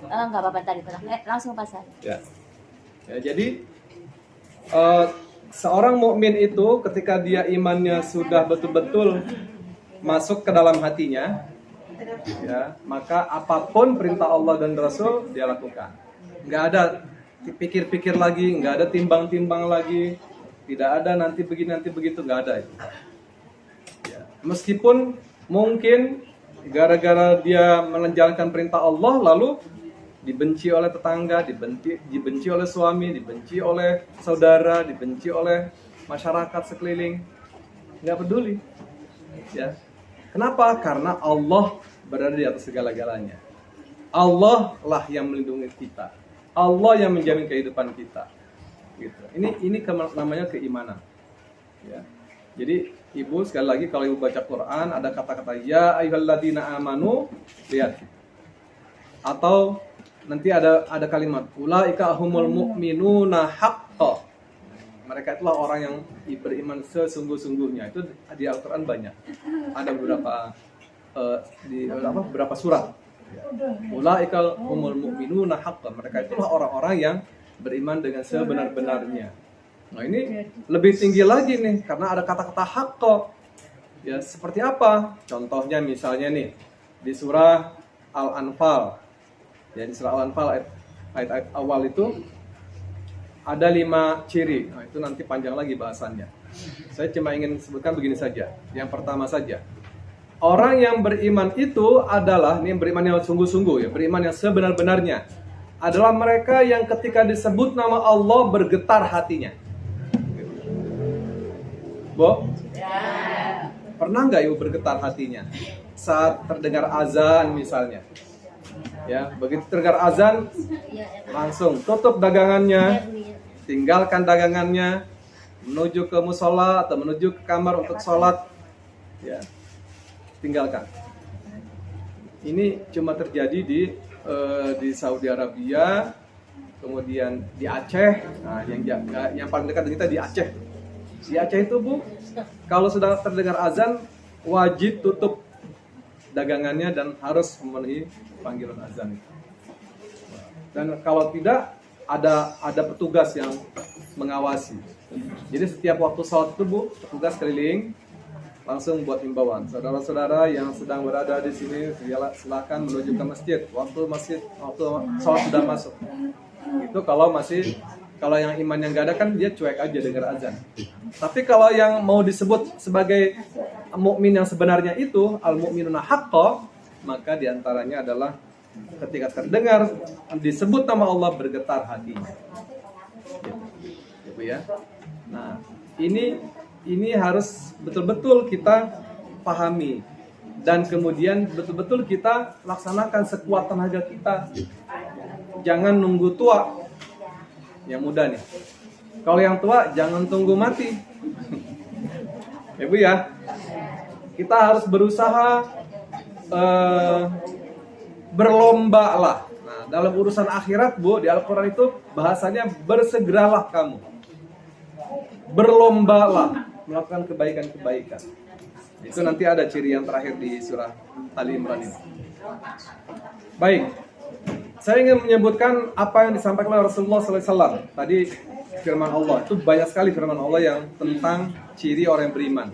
Nggak apa-apa tadi. Langsung pasal. Ya. Ya, jadi seorang mukmin itu ketika dia imannya sudah betul-betul masuk ke dalam hatinya, ya, maka apapun perintah Allah dan Rasul dia lakukan. Nggak ada pikir-pikir lagi, nggak ada timbang-timbang lagi, tidak ada nanti begini nanti begitu, nggak ada itu. Ya. Meskipun mungkin gara-gara dia menjalankan perintah Allah lalu dibenci oleh tetangga, dibenci oleh suami, dibenci oleh saudara, dibenci oleh masyarakat sekeliling, nggak peduli. Ya. Kenapa? Karena Allah berada di atas segala-galanya. Allah lah yang melindungi kita. Allah yang menjamin kehidupan kita. Gitu. Ini namanya keimanan. Ya. Jadi ibu sekali lagi kalau ibu baca Quran ada kata-kata ya ayyuhalladzina amanu, lihat. Atau nanti ada kalimat ulaika humul mu'minuna haqqan. Mereka itulah orang yang beriman sesungguh-sungguhnya. Itu di Al-Qur'an banyak. Ada beberapa surat. Ulaika humul mu'minuna haqqan. Mereka itulah orang-orang yang beriman dengan sebenar-benarnya. Nah, ini lebih tinggi lagi nih karena ada kata-kata haqqan. Ya, seperti apa? Contohnya misalnya nih di surah Al-Anfal. Ya, di surah Al-Anfal ayat-ayat awal itu ada 5 ciri. Nah, itu nanti panjang lagi bahasannya. Saya cuma ingin sebutkan begini saja. Yang pertama saja. Orang yang beriman itu adalah, ini beriman yang sungguh-sungguh ya, beriman yang sebenar-benarnya. Adalah mereka yang ketika disebut nama Allah bergetar hatinya. Bo? Ya. Pernah nggak ibu bergetar hatinya? Saat terdengar azan misalnya. Ya, begitu terdengar azan, langsung tutup dagangannya, tinggalkan dagangannya, menuju ke musola atau menuju ke kamar untuk sholat, ya, tinggalkan. Ini cuma terjadi di Saudi Arabia, kemudian di Aceh. Nah, yang paling dekat dengan kita di Aceh. Di Aceh itu Bu, kalau sudah terdengar azan, wajib tutup dagangannya dan harus memenuhi panggilan azan. Dan kalau tidak, ada petugas yang mengawasi. Jadi setiap waktu sholat itu Bu, petugas keliling langsung buat himbauan. Saudara-saudara yang sedang berada di sini, silakan menuju ke masjid. Waktu sholat sudah masuk. Itu kalau yang imannya nggak ada kan dia cuek aja dengar azan. Tapi kalau yang mau disebut sebagai mukmin yang sebenarnya itu al-mu'minuna haqqan, maka diantaranya adalah ketika terdengar disebut nama Allah bergetar hatinya. Gitu ya. Nah, ini harus betul-betul kita pahami dan kemudian betul-betul kita laksanakan sekuat tenaga kita. Jangan nunggu tua. Yang muda nih. Kalau yang tua jangan tunggu mati. Ya Bu ya. Kita harus berusaha berlomba lah. Nah, dalam urusan akhirat Bu, di Al-Qur'an itu bahasanya bersegeralah kamu. Berlombalah melakukan kebaikan-kebaikan. Itu nanti ada ciri yang terakhir di surah Ali Imran ini. Baik. Saya ingin menyebutkan apa yang disampaikan oleh Rasulullah SAW. Tadi firman Allah, itu banyak sekali firman Allah yang tentang ciri orang yang beriman.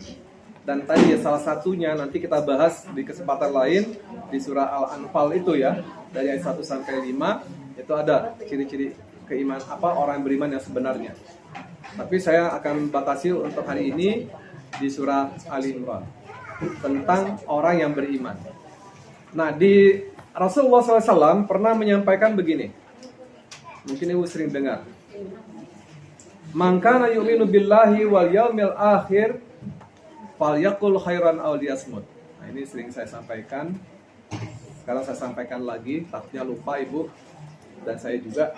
Dan tadi ya salah satunya nanti kita bahas di kesempatan lain di surah Al-Anfal itu ya, dari ayat 1 sampai 5 itu ada ciri-ciri keimanan orang yang beriman yang sebenarnya. Tapi saya akan batasi untuk hari ini di surah Ali Imran tentang orang yang beriman. Nah, di Rasulullah SAW pernah menyampaikan begini. Mungkin ibu sering dengar. Man kana yu'minu billahi wal yaumil akhir falyaqul khairan aw liyasmut. Nah, ini sering saya sampaikan. Sekarang saya sampaikan lagi, takutnya lupa ibu dan saya juga.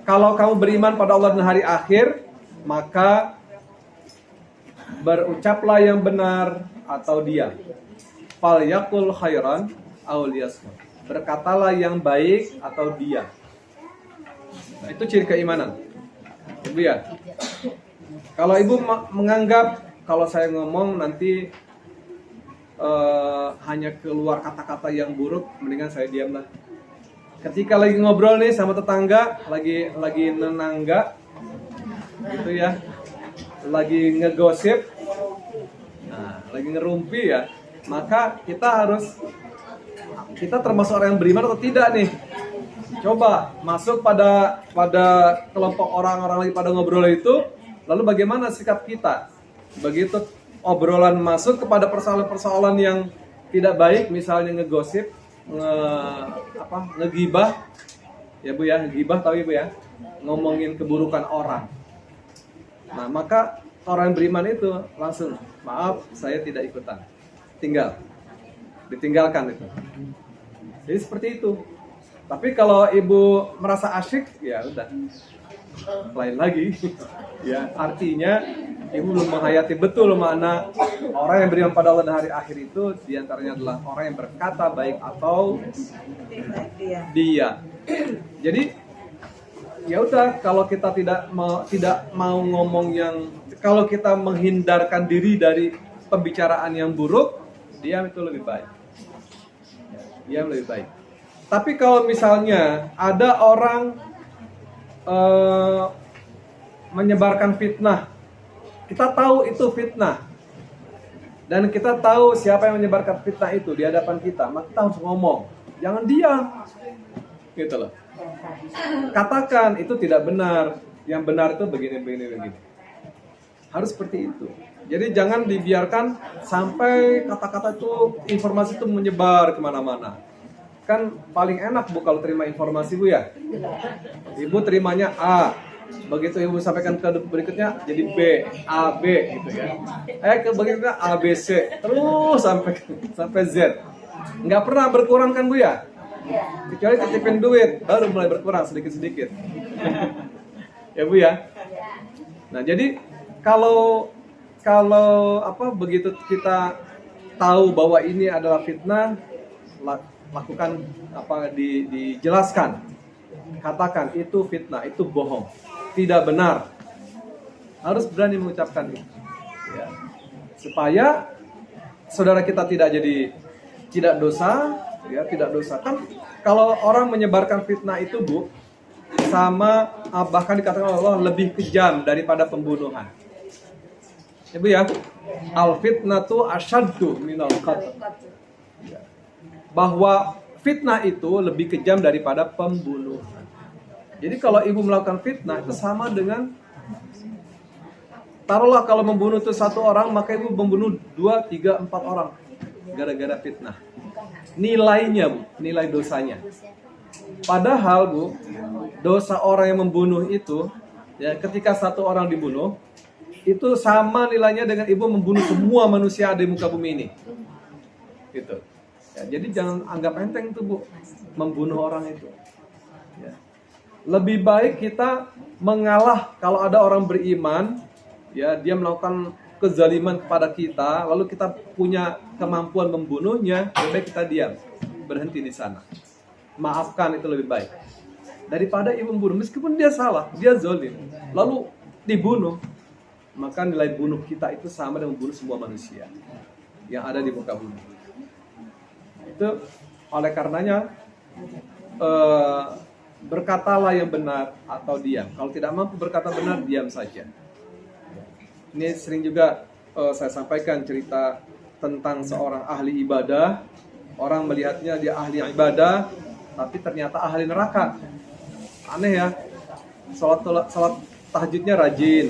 Kalau kamu beriman pada Allah dan hari akhir, maka berucaplah yang benar atau diam. Falyaqul khairan aw liyasmut. Berkatalah yang baik atau diam. Nah, itu ciri keimanan. Ibu ya. Kalau ibu menganggap kalau saya ngomong nanti hanya keluar kata-kata yang buruk, mendingan saya diamlah. Ketika lagi ngobrol nih sama tetangga, lagi nenangga, gitu ya, lagi ngegosip, nah, lagi ngerumpi ya, maka kita termasuk orang yang beriman atau tidak nih? Coba masuk pada kelompok orang-orang lagi pada ngobrol itu, lalu bagaimana sikap kita? Begitu obrolan masuk kepada persoalan-persoalan yang tidak baik, misalnya ngegosip, ngegibah, ya Bu ya, gibah tahu Ibu ya, ngomongin keburukan orang. Nah, maka orang yang beriman itu langsung, maaf, saya tidak ikutan, ditinggalkan itu. Jadi seperti itu. Tapi kalau Ibu merasa asyik, ya udah, lain lagi. Ya, artinya Ibu belum menghayati betul mana orang yang beriman pada Allah dan hari akhir itu diantaranya adalah orang yang berkata baik atau dia. Jadi ya udah, kalau kita tidak mau ngomong kalau kita menghindarkan diri dari pembicaraan yang buruk, diam itu lebih baik. Diam lebih baik. Tapi kalau misalnya ada orang menyebarkan fitnah, kita tahu itu fitnah, dan kita tahu siapa yang menyebarkan fitnah itu di hadapan kita, maka kita harus ngomong, jangan diam, gitu loh. Katakan itu tidak benar, yang benar itu begini. Harus seperti itu. Jadi jangan dibiarkan sampai kata-kata itu, informasi itu menyebar kemana-mana. Kan paling enak Bu kalau terima informasi Bu ya. Ibu terimanya A, begitu Ibu sampaikan ke berikutnya jadi B, A, B gitu ya. Ke berikutnya A, B, C, terus sampai Z. Nggak pernah berkurang kan Bu ya? Kecuali titipin duit, baru mulai berkurang sedikit-sedikit. Ya Bu ya. Nah, jadi kalau begitu kita tahu bahwa ini adalah fitnah, lakukan dijelaskan, katakan itu fitnah, itu bohong, tidak benar, harus berani mengucapkan itu, ya. Supaya saudara kita tidak dosa, ya, tidak dosa. Kan kalau orang menyebarkan fitnah itu Bu, sama bahkan dikatakan Allah lebih kejam daripada pembunuhan. Ya Bu ya, al fitnatu asyaddu minal qatl. Bahwa fitnah itu lebih kejam daripada pembunuhan. Jadi kalau Ibu melakukan fitnah itu sama dengan, taruhlah kalau membunuh itu 1 orang, maka Ibu membunuh 2, 3, 4 orang gara-gara fitnah. Nilainya Bu, nilai dosanya. Padahal Bu, dosa orang yang membunuh itu, ya, ketika 1 orang dibunuh, itu sama nilainya dengan Ibu membunuh semua manusia di muka bumi ini. Gitu. Ya, jadi jangan anggap enteng tuh Bu, membunuh orang itu. Ya. Lebih baik kita mengalah kalau ada orang beriman, ya, dia melakukan kezaliman kepada kita, lalu kita punya kemampuan membunuhnya, lebih baik kita diam, berhenti di sana. Maafkan, itu lebih baik daripada Ibu membunuh, meskipun dia salah, dia zalim, lalu dibunuh, maka nilai bunuh kita itu sama dengan membunuh semua manusia yang ada di muka bumi. Itu oleh karenanya berkatalah yang benar atau diam. Kalau tidak mampu berkata benar, diam saja. Ini sering juga saya sampaikan cerita tentang seorang ahli ibadah. Orang melihatnya dia ahli ibadah, tapi ternyata ahli neraka. Aneh ya. Salat tahajudnya rajin,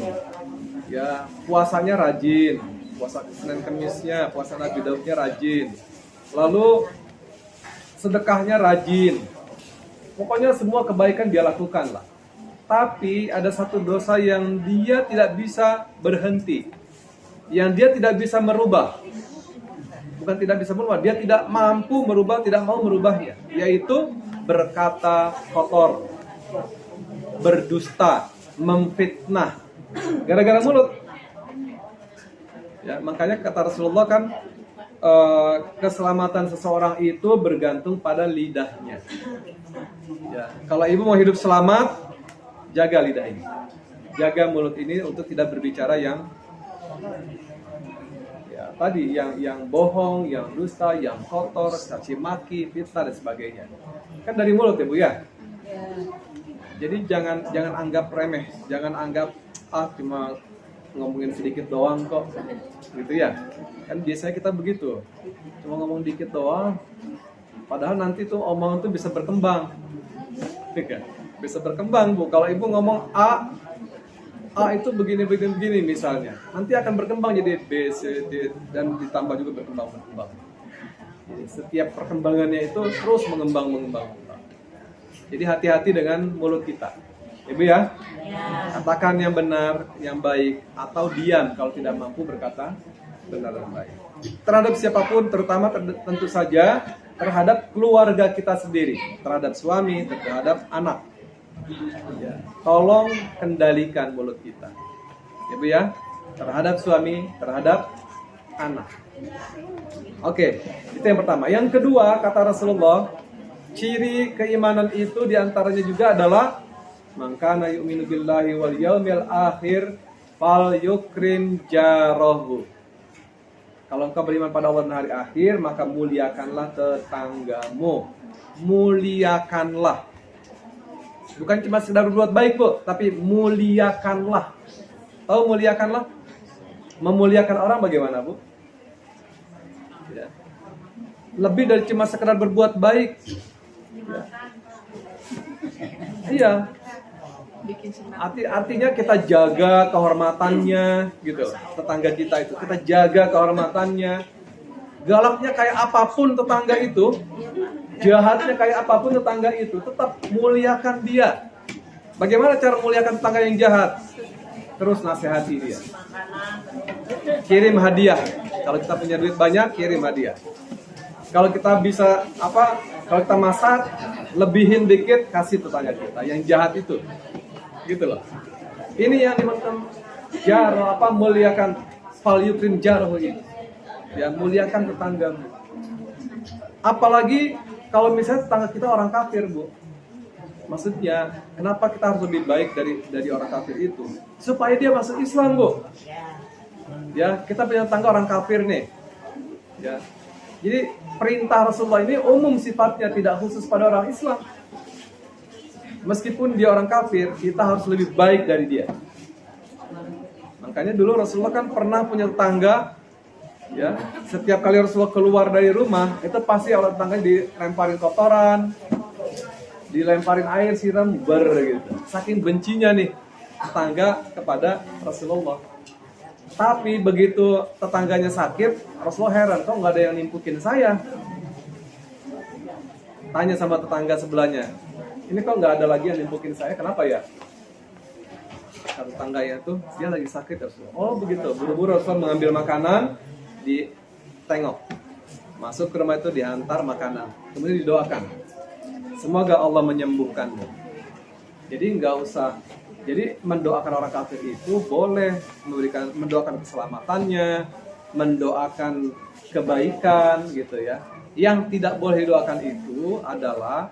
ya, puasanya rajin, puasa Senin Kemisnya, puasa Nabi Daudnya rajin, lalu sedekahnya rajin, pokoknya semua kebaikan dia lakukan lah. Tapi ada satu dosa yang dia tidak bisa berhenti, yang dia tidak bisa merubah. Bukan tidak bisa merubah, dia tidak mampu merubah, tidak mau merubahnya, yaitu berkata kotor, berdusta, memfitnah, gara-gara mulut. Ya, makanya kata Rasulullah kan, keselamatan seseorang itu bergantung pada lidahnya. Ya, kalau Ibu mau hidup selamat, jaga lidah ini, jaga mulut ini untuk tidak berbicara yang, ya, tadi yang bohong, yang dusta, yang kotor, caci maki, fitnah dan sebagainya. Kan dari mulut ya Bu ya. Jadi jangan anggap remeh, jangan anggap cuma ngomongin sedikit doang kok, gitu ya. Kan biasanya kita begitu, cuma ngomong dikit doang, padahal nanti tuh omongan tuh bisa berkembang, bisa berkembang Bu. Kalau Ibu ngomong A itu begini misalnya, nanti akan berkembang jadi B, C, D, dan ditambah juga berkembang. Jadi setiap perkembangannya itu terus mengembang. Jadi hati-hati dengan mulut kita, Ibu ya. Katakan yang benar, yang baik, atau diam kalau tidak mampu berkata benar dan baik. Terhadap siapapun, terutama tentu saja terhadap keluarga kita sendiri, terhadap suami, terhadap anak. Ya, tolong kendalikan mulut kita, Ibu ya, terhadap suami, terhadap anak. Oke, itu yang pertama. Yang kedua, kata Rasulullah, ciri keimanan itu diantaranya juga adalah man kana yu'minu billahi wal yaumil akhir fal yukrim jarahu. Kalau engkau beriman pada Allah dan hari akhir, maka muliakanlah tetanggamu. Muliakanlah. Bukan cuma sekedar berbuat baik, Bu, tapi muliakanlah. Tahu muliakanlah? Memuliakan orang bagaimana, Bu? Ya. Lebih dari cuma sekedar berbuat baik. Iya. Artinya kita jaga kehormatannya gitu. Tetangga kita itu kita jaga kehormatannya. Galaknya kayak apapun tetangga itu, jahatnya kayak apapun tetangga itu, tetap muliakan dia. Bagaimana cara muliakan tetangga yang jahat? Terus nasihati dia. Kirim hadiah. Kalau kita punya duit banyak, kirim hadiah. Kalau kita bisa kalau kita masak, lebihin dikit, kasih tetangga kita yang jahat itu. Gitu loh. Ini yang dimaksud jaro, muliakan fal yukrim jarahu ini. Ya, muliakan tetanggamu. Apalagi kalau misalnya tetangga kita orang kafir, Bu. Maksudnya, kenapa kita harus lebih baik dari orang kafir itu? Supaya dia masuk Islam, Bu. Ya, kita punya tetangga orang kafir nih. Ya. Jadi perintah Rasulullah ini umum sifatnya, tidak khusus pada orang Islam. Meskipun dia orang kafir, kita harus lebih baik dari dia. Makanya dulu Rasulullah kan pernah punya tetangga, ya, setiap kali Rasulullah keluar dari rumah, itu pasti orang tetangga dilemparin kotoran, dilemparin air siram gitu. Saking bencinya nih tetangga kepada Rasulullah. Tapi begitu tetangganya sakit, Rasulullah heran, kok nggak ada yang nimpukin saya? Tanya sama tetangga sebelahnya, ini kok nggak ada lagi yang nimpukin saya, kenapa ya? Kata tetangganya tuh, dia lagi sakit Rasulullah. Oh begitu, buru-buru Rasulullah mengambil makanan, ditengok, masuk ke rumah itu diantar makanan, kemudian didoakan, semoga Allah menyembuhkanmu. Jadi nggak usah. Jadi mendoakan orang kafir itu boleh, mendoakan keselamatannya, mendoakan kebaikan gitu ya. Yang tidak boleh didoakan itu adalah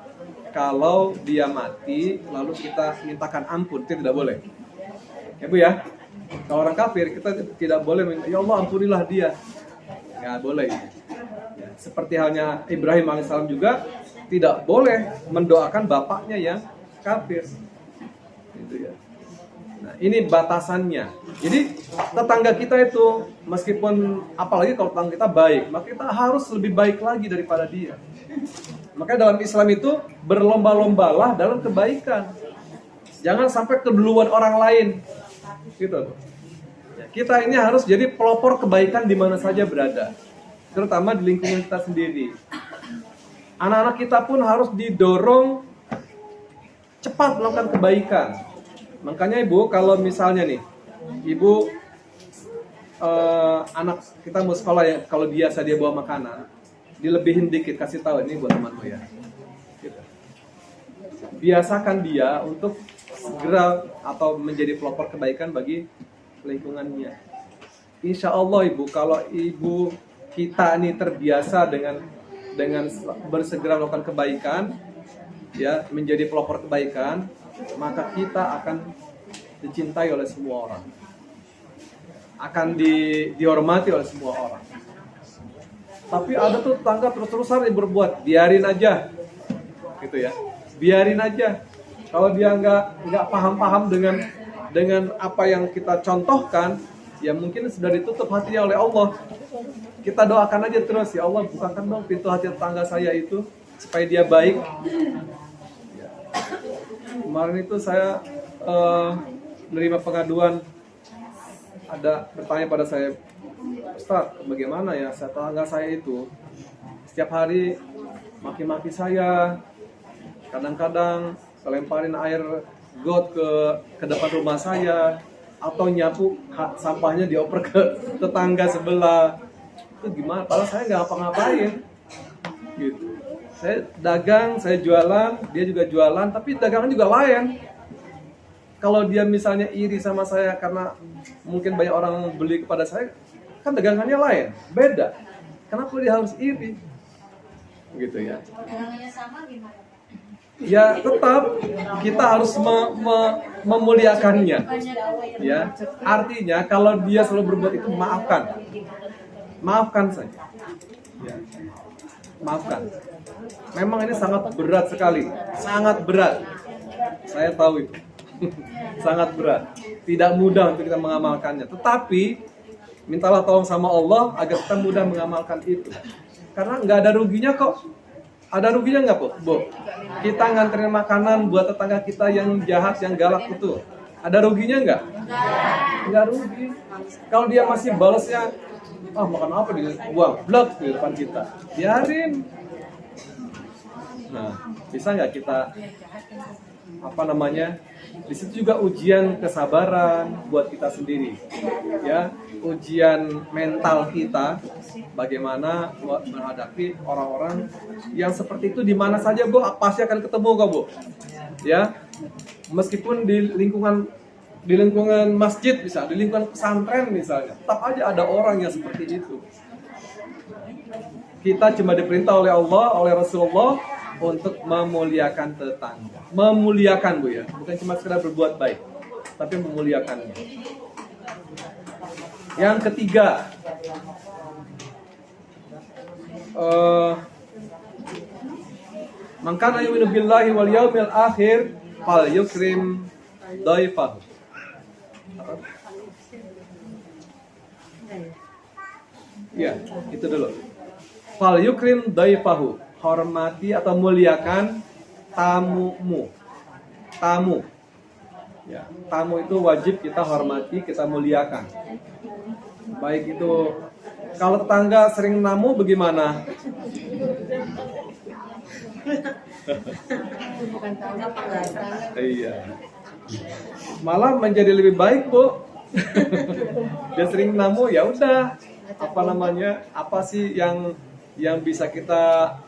kalau dia mati lalu kita mintakan ampun, itu tidak boleh. Ya Bu ya. Kalau orang kafir kita tidak boleh minta, ya Allah ampunilah dia. Nggak boleh. Ya, seperti halnya Ibrahim alaihissalam juga tidak boleh mendoakan bapaknya yang kafir. Gitu ya. Nah, ini batasannya. Jadi tetangga kita itu meskipun apalagi kalau tetangga kita baik, maka kita harus lebih baik lagi daripada dia. Makanya dalam Islam itu berlomba-lombalah dalam kebaikan. Jangan sampai keduluan orang lain. Gitu. Ya, kita ini harus jadi pelopor kebaikan di mana saja berada. Terutama di lingkungan kita sendiri. Anak-anak kita pun harus didorong cepat melakukan kebaikan. Makanya Ibu, kalau misalnya nih, Ibu anak kita mau sekolah ya, kalau biasa dia bawa makanan, dilebihin dikit, kasih tahu ini buat temanmu ya. Gitu. Biasakan dia untuk segera atau menjadi pelopor kebaikan bagi lingkungannya. Insya Allah Ibu, kalau Ibu kita ini terbiasa dengan bersegera melakukan kebaikan, ya, menjadi pelopor kebaikan, maka kita akan dicintai oleh semua orang, akan dihormati oleh semua orang. Tapi ada tuh tetangga terus-terusan yang berbuat, biarin aja, gitu ya, biarin aja. Kalau dia nggak paham-paham dengan apa yang kita contohkan, ya mungkin sudah ditutup hatinya oleh Allah. Kita doakan aja terus, ya Allah bukakan dong pintu hati tetangga saya itu supaya dia baik. Ya. Kemarin itu saya menerima pengaduan, ada bertanya pada saya, Ustaz, bagaimana ya tetangga saya itu setiap hari maki-maki saya, kadang-kadang lemparin air got ke depan rumah saya, atau nyapu sampahnya dioper ke tetangga sebelah. Itu gimana? Padahal saya nggak ngapa-ngapain, gitu. Saya dagang, saya jualan, dia juga jualan, tapi dagangan juga lain. Kalau dia misalnya iri sama saya karena mungkin banyak orang beli kepada saya, kan dagangannya lain, beda. Kenapa dia harus iri? Gitu ya. Dagangannya sama gimana? Ya tetap kita harus memuliakannya. Ya, artinya kalau dia selalu berbuat itu, maafkan saja. Ya, maafkan. Memang ini sangat berat sekali, sangat berat. Saya tahu itu, sangat berat. Tidak mudah untuk kita mengamalkannya. Tetapi mintalah tolong sama Allah agar kita mudah mengamalkan itu. Karena nggak ada ruginya kok. Ada ruginya nggak, Bu? Kita nganterin makanan buat tetangga kita yang jahat, yang galak itu. Ada ruginya nggak? Nggak rugi. Kalau dia masih balasnya, makan apa dia buang, blok di depan kita. Biarin. Nah, bisa nggak kita di situ juga ujian kesabaran buat kita sendiri, ya, ujian mental kita, bagaimana menghadapi orang-orang yang seperti itu di mana saja, Bu, pasti akan ketemu kok, Bu, ya, meskipun di lingkungan masjid misalnya, di lingkungan pesantren misalnya, tetap aja ada orang yang seperti itu. Kita cuma diperintah oleh Allah, oleh Rasulullah untuk memuliakan tetangga. Memuliakan, Bu, ya. Bukan cuma sekedar berbuat baik, tapi memuliakannya. Yang ketiga, man kana yu'minu billahi wal yawmil akhir falyukrim dhaifahu. Ya, itu dulu. Falyukrim dhaifahu. Hormati atau muliakan tamumu. Tamu. Ya, tamu itu wajib kita hormati, kita muliakan. Baik itu, kalau tetangga sering namu bagaimana? Iya. Malah menjadi lebih baik, Bu. Dia sering namu, ya udah. Apa sih yang bisa kita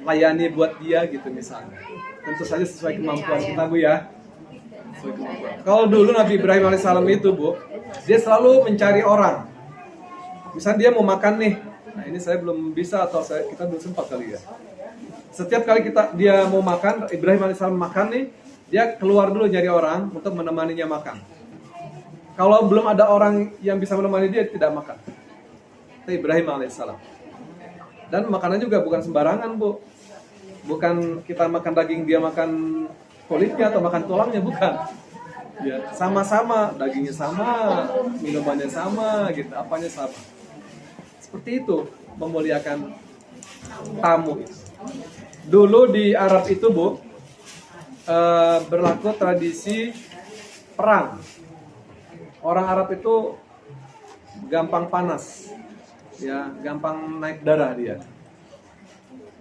layani buat dia gitu misalnya. Tentu saja sesuai kemampuan kita, Bu, ya. Sesuai kemampuan. Kalau dulu Nabi Ibrahim alaihissalam itu, Bu, dia selalu mencari orang. Misalnya dia mau makan nih. Nah, ini saya belum bisa atau kita belum sempat kali ya. Setiap kali dia mau makan, Ibrahim alaihissalam makan nih, dia keluar dulu nyari orang untuk menemaninya makan. Kalau belum ada orang yang bisa menemani dia tidak makan. Ibrahim alaihissalam. Dan makanan juga bukan sembarangan, Bu. Bukan kita makan daging, dia makan kulitnya atau makan tulangnya, bukan. Ya, sama-sama, dagingnya sama, minumannya sama, gitu, apanya sama. Seperti itu memuliakan tamu. Dulu di Arab itu, Bu, berlaku tradisi perang. Orang Arab itu gampang panas. Ya, gampang naik darah dia.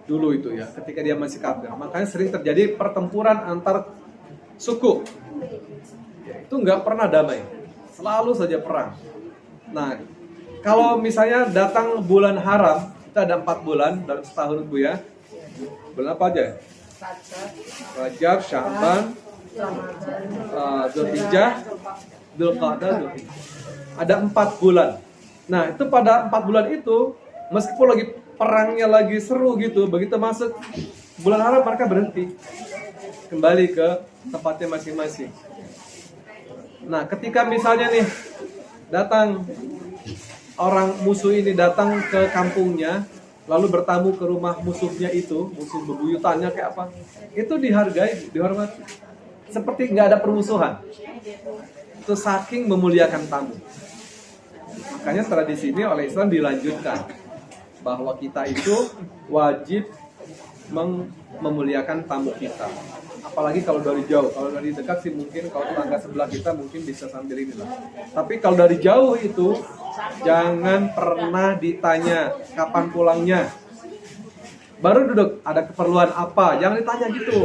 Dulu itu ya, ketika dia masih kafir. Makanya sering terjadi pertempuran antar suku. Ya, itu nggak pernah damai. Selalu saja perang. Nah, kalau misalnya datang bulan haram, kita ada 4 bulan dalam setahun, Bu, ya. Bulan apa aja? Rajab, Sya'ban, Dzulhijjah, Dzulqa'dah, Dzulhijjah. Ada 4 bulan. Nah, itu pada 4 bulan itu, meskipun lagi perangnya lagi seru gitu, begitu masuk bulan haram mereka berhenti. Kembali ke tempatnya masing-masing. Nah, ketika misalnya nih Datang orang musuh ini datang ke kampungnya, lalu bertamu ke rumah musuhnya itu, musuh bebuyutannya kayak apa, itu dihargai, dihormati, seperti nggak ada permusuhan. Itu saking memuliakan tamu. Makanya tradisi ini oleh Islam dilanjutkan bahwa kita itu wajib memuliakan tamu kita. Apalagi kalau dari jauh, kalau dari dekat sih mungkin, kalau tetangga sebelah kita mungkin bisa sambil inilah. Tapi kalau dari jauh itu jangan pernah ditanya kapan pulangnya. Baru duduk, ada keperluan apa, jangan ditanya gitu.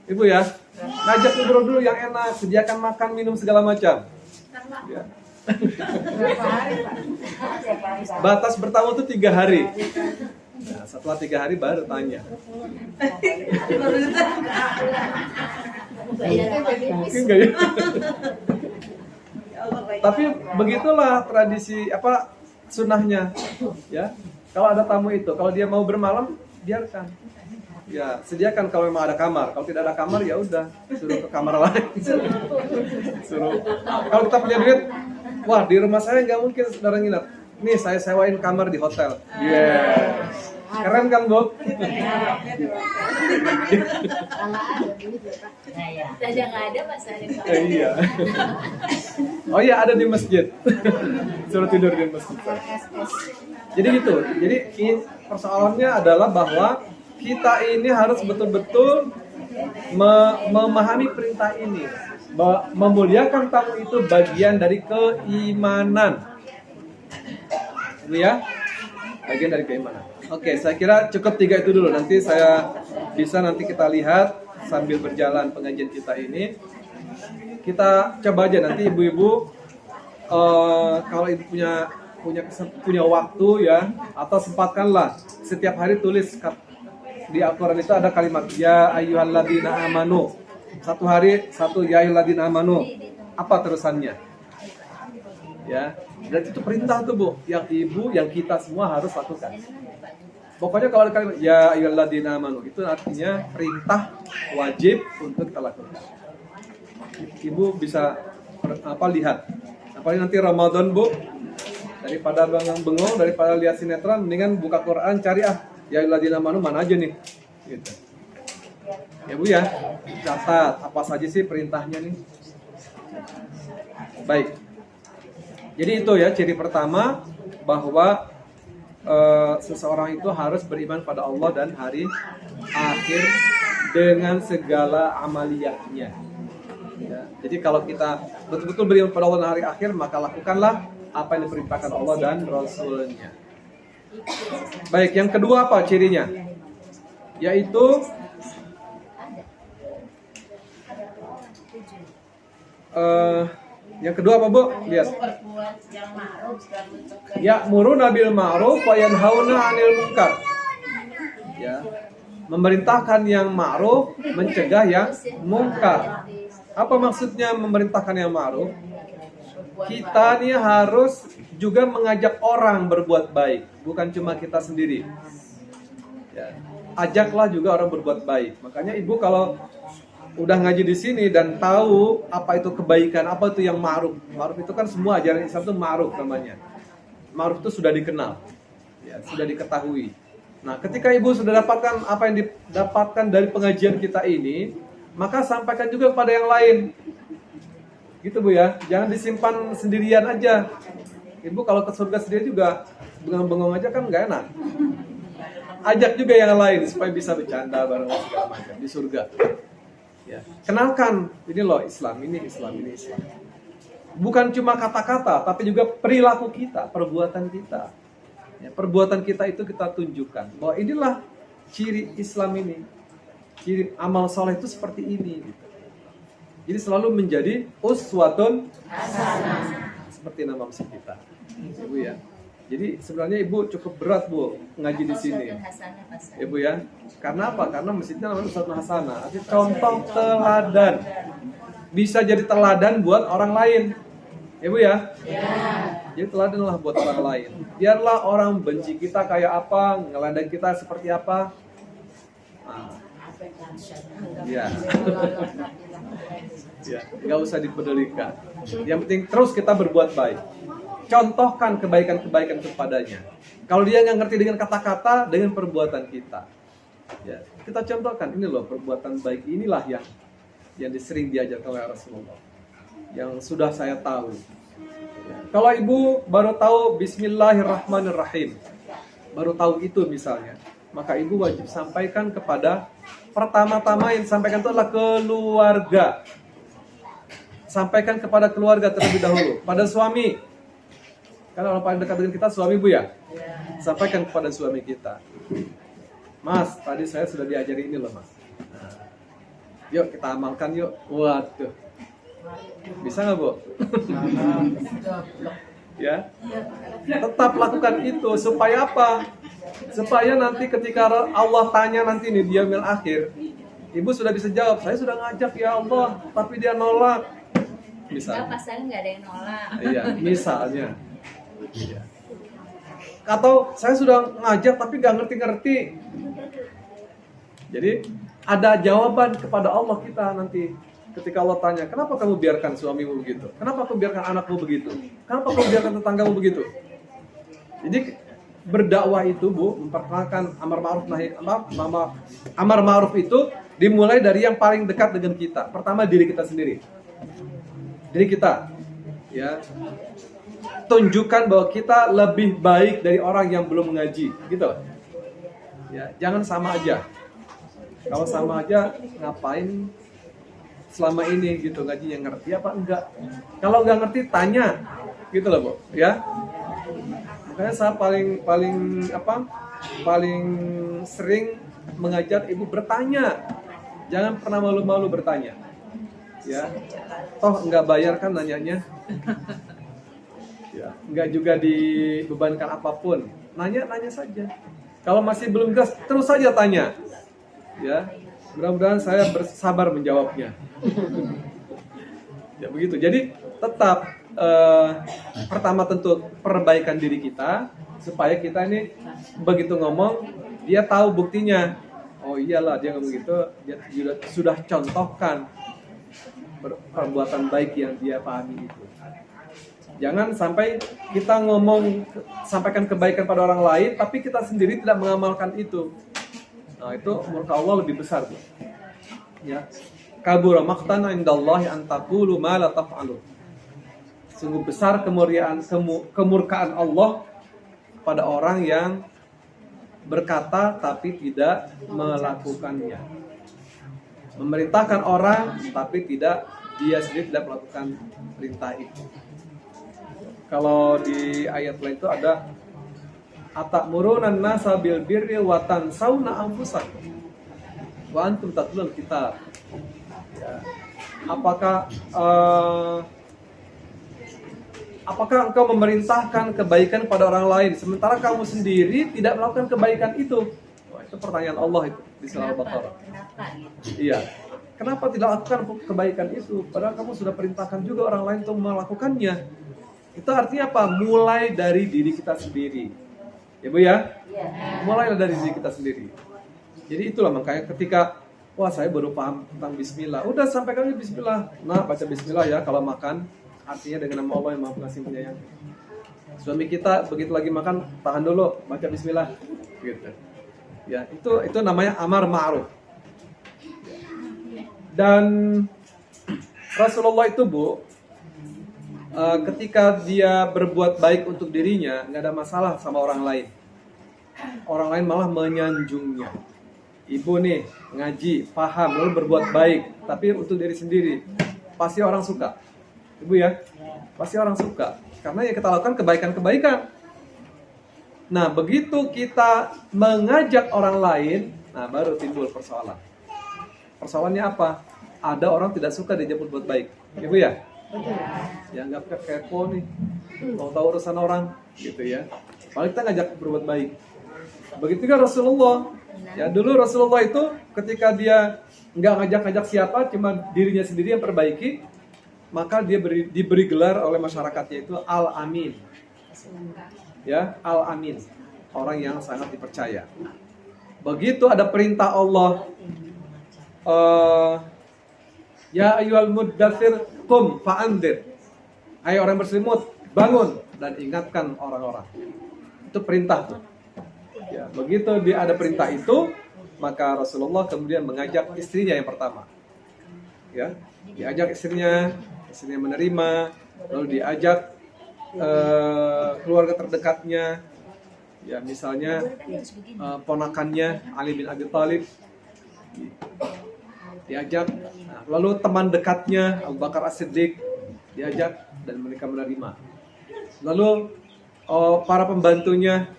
Ibu ya, ngajak ngobrol dulu yang enak, sediakan makan, minum segala macam. Ya. Batas bertamu itu 3 hari. Nah, setelah 3 hari baru tanya. Mungkin enggak ya? Tapi begitulah tradisi sunnahnya, ya. Kalau ada tamu itu, kalau dia mau bermalam, biarkan. Ya, sediakan kalau memang ada kamar. Kalau tidak ada kamar, ya udah, suruh ke kamar lain. Suruh. Kalau kita punya duit, wah di rumah saya nggak mungkin saudara nginap. Nih saya sewain kamar di hotel. Yes. Keren kan, Bu? Saja nggak ada pas ada. Iya. Oh iya, ada di masjid. Suruh tidur di masjid. Jadi gitu. Jadi persoalannya adalah bahwa kita ini harus betul-betul memahami perintah ini. Memuliakan tamu itu bagian dari keimanan. Ini ya, bagian dari keimanan. Oke, saya kira cukup 3 itu dulu. Nanti kita lihat sambil berjalan pengajian kita ini. Kita coba aja nanti ibu-ibu, kalau ibu punya waktu ya, atau sempatkanlah setiap hari tulis di Al-Quran itu ada kalimat ya ayyuhalladzina amanu. Satu hari satu ya ayyuhalladzina amanu. Apa terusannya? Ya, dan itu perintah tuh Bu, yang ibu, yang kita semua harus lakukan. Pokoknya kalau ada kalimat ya ayyuhalladzina amanu itu artinya perintah wajib untuk kita lakukan. Ibu bisa lihat. Apalagi nanti Ramadan Bu, daripada bengong, daripada lihat sinetron, mendingan buka Quran, cari ya ayyuhalladzina amanu mana aja nih. Gitu. Ya Bu ya, catat apa saja sih perintahnya nih. Baik. Jadi itu ya ciri pertama bahwa seseorang itu harus beriman pada Allah dan hari akhir dengan segala amaliyahnya. Ya, jadi kalau kita betul-betul beriman pada Allah dan hari akhir, maka lakukanlah apa yang diperintahkan Allah dan Rasulnya. Baik, yang kedua apa cirinya? Yaitu yang kedua apa Bu? Lihat. Ya'muruna bil ma'ruf wa yanhauna 'anil munkar. Ya. Memerintahkan yang ma'ruf, mencegah yang munkar. Apa maksudnya memerintahkan yang ma'ruf? Kita nih harus juga mengajak orang berbuat baik, bukan cuma kita sendiri. Ya. Ajaklah juga orang berbuat baik. Makanya Ibu kalau udah ngaji di sini dan tahu apa itu kebaikan, apa itu yang ma'ruf. Ma'ruf itu kan semua ajaran Islam itu ma'ruf namanya. Ma'ruf itu sudah dikenal, ya, sudah diketahui. Nah, ketika Ibu sudah dapatkan apa yang didapatkan dari pengajian kita ini, maka sampaikan juga kepada yang lain. Gitu Bu ya, jangan disimpan sendirian aja. Ibu kalau ke surga sendiri juga bengong-bengong aja kan nggak enak. Ajak juga yang lain supaya bisa bercanda bareng segala macam di surga. Ya. Kenalkan, ini loh Islam, ini Islam, ini Islam. Bukan cuma kata-kata, tapi juga perilaku kita, perbuatan kita. Ya, perbuatan kita itu kita tunjukkan bahwa inilah ciri Islam ini. Ciri amal soleh itu seperti ini. Gitu. Jadi selalu menjadi uswatun hasanah. Seperti nama masjid kita. Ibu ya. Jadi sebenarnya Ibu cukup berat Bu ngaji di sini. Ibu ya. Karena apa? Karena masjidnya namanya Uswatun Hasanah. Artinya contoh teladan. Bisa jadi teladan buat orang lain. Ibu ya. Jadi teladanlah buat orang lain. Biarlah orang benci kita kayak apa, ngeladang kita seperti apa. Nah. Ya. Ya, nggak usah dipedulikan. Yang penting terus kita berbuat baik. contohkan kebaikan-kebaikan kepadanya. Kalau dia nggak ngerti dengan kata-kata, dengan perbuatan kita. Ya, kita contohkan, ini loh perbuatan baik inilah yang sering diajarkan oleh Rasulullah, yang sudah saya tahu. Ya, kalau ibu baru tahu Bismillahirrahmanirrahim, baru tahu itu misalnya, maka ibu wajib sampaikan kepada, pertama-tama yang disampaikan itu adalah keluarga. Sampaikan kepada keluarga terlebih dahulu, pada suami. Karena orang paling dekat dengan kita suami, Bu ya. Sampaikan kepada suami kita. Mas, tadi saya sudah diajari ini loh, Mas. Nah, yuk kita amalkan yuk. Waduh. Bisa nggak, Bu? Ya. Tetap lakukan itu supaya apa? Supaya nanti ketika Allah tanya nanti nih di yaumil akhir, ibu sudah bisa jawab, saya sudah ngajak ya Allah, tapi dia nolak. Misalnya. Pasalnya nggak ada yang nolak. Iya, misalnya. Iya. Atau saya sudah ngajak tapi nggak ngerti-ngerti. Jadi ada jawaban kepada Allah kita nanti ketika Allah tanya, kenapa kamu biarkan suamimu begitu? Kenapa kamu biarkan anakmu begitu? Kenapa kamu biarkan tetanggamu begitu? Jadi berdakwah itu, Bu, memperkenalkan amar ma'ruf itu dimulai dari yang paling dekat dengan kita. Pertama diri kita sendiri. Diri kita, ya. Tunjukkan bahwa kita lebih baik dari orang yang belum mengaji, gitu. Ya, jangan sama aja. Kalau sama aja, ngapain selama ini gitu ngajinya, ngerti apa enggak? Kalau enggak ngerti tanya, gitu loh, Bu, ya. Makanya saya paling sering mengajak ibu bertanya. Jangan pernah malu-malu bertanya. Ya. Toh enggak bayar kan nanyanya. Ya, enggak juga dibebankan apapun. Nanya saja. Kalau masih belum jelas, terus saja tanya. Ya. Mudah-mudahan saya bersabar menjawabnya. Ya begitu. Jadi tetap pertama tentu perbaikan diri kita supaya kita ini begitu ngomong dia tahu buktinya. Oh iyalah dia ngomong gitu, dia sudah contohkan perbuatan baik yang dia pahami itu. Jangan sampai kita ngomong sampaikan kebaikan pada orang lain tapi kita sendiri tidak mengamalkan itu. Nah, itu murka Allah lebih besar, Bu. Ya. Kabura maqtan indallahi an taqulu ma la taf'alu. Sungguh besar kemurkaan Allah pada orang yang berkata tapi tidak melakukannya. Memerintahkan orang tapi dia sendiri tidak melakukan perintah itu. Kalau di ayat lain itu ada atamuruna nasa bil birri wa tansawna anfusakum wa antum tatlul kitab. Ya. Apakah engkau memerintahkan kebaikan pada orang lain sementara kamu sendiri tidak melakukan kebaikan itu? Wah, itu pertanyaan Allah itu di surah Al-Baqarah. Kenapa gitu? Iya. Kenapa tidak lakukan kebaikan itu? Padahal kamu sudah perintahkan juga orang lain untuk melakukannya. Itu artinya apa? Mulai dari diri kita sendiri. Ya, Bu ya? Mulai dari diri kita sendiri. Jadi itulah makanya ketika wah saya baru paham tentang bismillah. Udah sampaikan aja bismillah. Nah, baca bismillah ya kalau makan. Artinya dengan nama Allah yang Maha Pengasih Penyayang. Suami kita begitu lagi makan, tahan dulu, baca bismillah. Gitu. Ya, itu namanya amar ma'ruf. Dan Rasulullah itu, Bu, ketika dia berbuat baik untuk dirinya, nggak ada masalah sama orang lain. Orang lain malah menyanjungnya. Ibu nih ngaji, paham, lalu berbuat baik, tapi untuk diri sendiri, pasti orang suka. Ibu ya, pasti orang suka. Karena yang kita lakukan kebaikan-kebaikan. Nah, begitu kita mengajak orang lain, nah baru timbul persoalan. Persoalannya apa? Ada orang tidak suka diajak berbuat baik. Ibu ya? Ya anggap kepo nih. Mau tahu urusan orang, gitu ya. Paling kita ngajak berbuat baik. Begitu juga Rasulullah. Ya dulu Rasulullah itu ketika dia nggak ngajak-ngajak siapa, cuma dirinya sendiri yang perbaiki, maka dia diberi gelar oleh masyarakatnya itu Al-Amin. Ya, Al-Amin. Orang yang sangat dipercaya. Begitu ada perintah Allah, ya ayyuhal muddatsir qum fa'andzir. Hai orang berselimut, bangun, dan ingatkan orang-orang. Itu perintah tuh. Ya, begitu dia ada perintah itu, maka Rasulullah kemudian mengajak istrinya yang pertama. Ya, diajak istrinya menerima, lalu diajak keluarga terdekatnya, ya misalnya ponakannya Ali bin Abi Thalib diajak, lalu teman dekatnya Abu Bakar As-Siddiq diajak dan mereka menerima. Lalu para pembantunya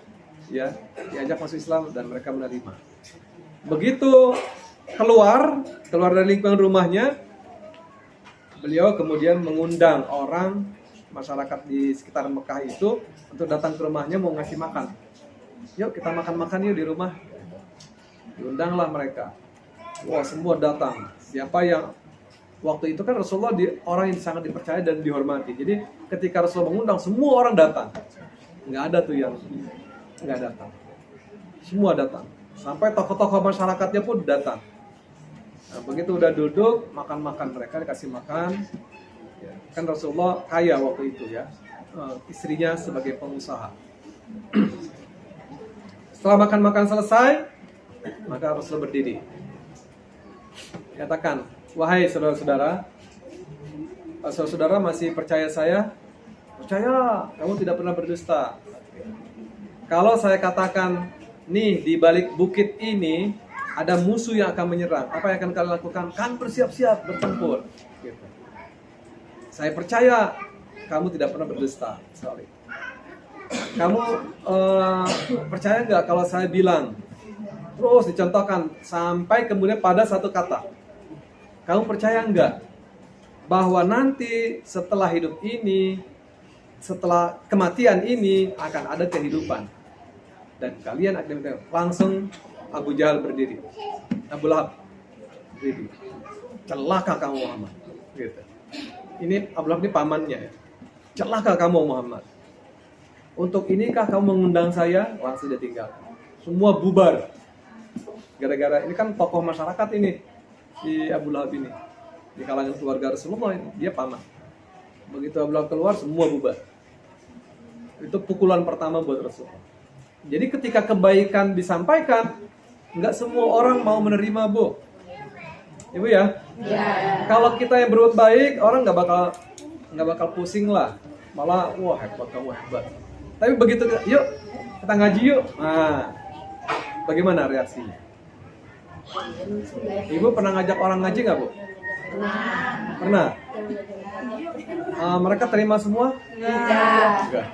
ya diajak masuk Islam dan mereka menerima. Begitu keluar dari lingkungan rumahnya, beliau kemudian mengundang orang masyarakat di sekitar Mekah itu untuk datang ke rumahnya mau ngasih makan. Yuk kita makan-makan yuk di rumah. Diundanglah mereka. Wah, semua datang. Siapa yang waktu itu kan Rasulullah orang yang sangat dipercaya dan dihormati. Jadi ketika Rasulullah mengundang, semua orang datang. Nggak ada tuh yang nggak datang. Semua datang. Sampai tokoh-tokoh masyarakatnya pun datang. Nah, begitu udah duduk, makan-makan mereka, dikasih makan. Ya, kan Rasulullah kaya waktu itu ya. Istrinya sebagai pengusaha. Setelah makan-makan selesai, maka Rasulullah berdiri. Katakan, wahai saudara-saudara, saudara-saudara masih percaya saya? Percaya, kamu tidak pernah berdusta. Kalau saya katakan, nih di balik bukit ini ada musuh yang akan menyerang, apa yang akan kalian lakukan? Kan bersiap-siap bertempur. Gitu. Saya percaya kamu tidak pernah berdusta. Sorry. Kamu percaya nggak kalau saya bilang? Terus dicontohkan sampai kemudian pada satu kata. Kamu percaya nggak bahwa nanti setelah hidup ini, setelah kematian ini akan ada kehidupan? Dan kalian akan langsung Abu Jahal berdiri, Abu Lahab berdiri. Celaka kamu Muhammad. Gitu. Ini Abu Lahab ini pamannya ya. Celaka kamu Muhammad. Untuk inikah kamu mengundang saya? Langsung dia tinggalkan. Semua bubar. Gara-gara ini kan tokoh masyarakat ini di Abu Lahab ini. Di kalangan keluarga Rasulullah ini, dia paman. Begitu Abu Lahab keluar, semua bubar. Itu pukulan pertama buat Rasulullah. Jadi ketika kebaikan disampaikan, nggak semua orang mau menerima, Bu. Ibu ya? Ya. Kalau kita yang berbuat baik, orang nggak bakal pusing lah. Malah, wah hebat kamu hebat. Tapi begitu, yuk kita ngaji yuk. Nah, bagaimana reaksinya? Ibu pernah ngajak orang ngaji nggak, Bu? Pernah. Mereka terima semua? Enggak.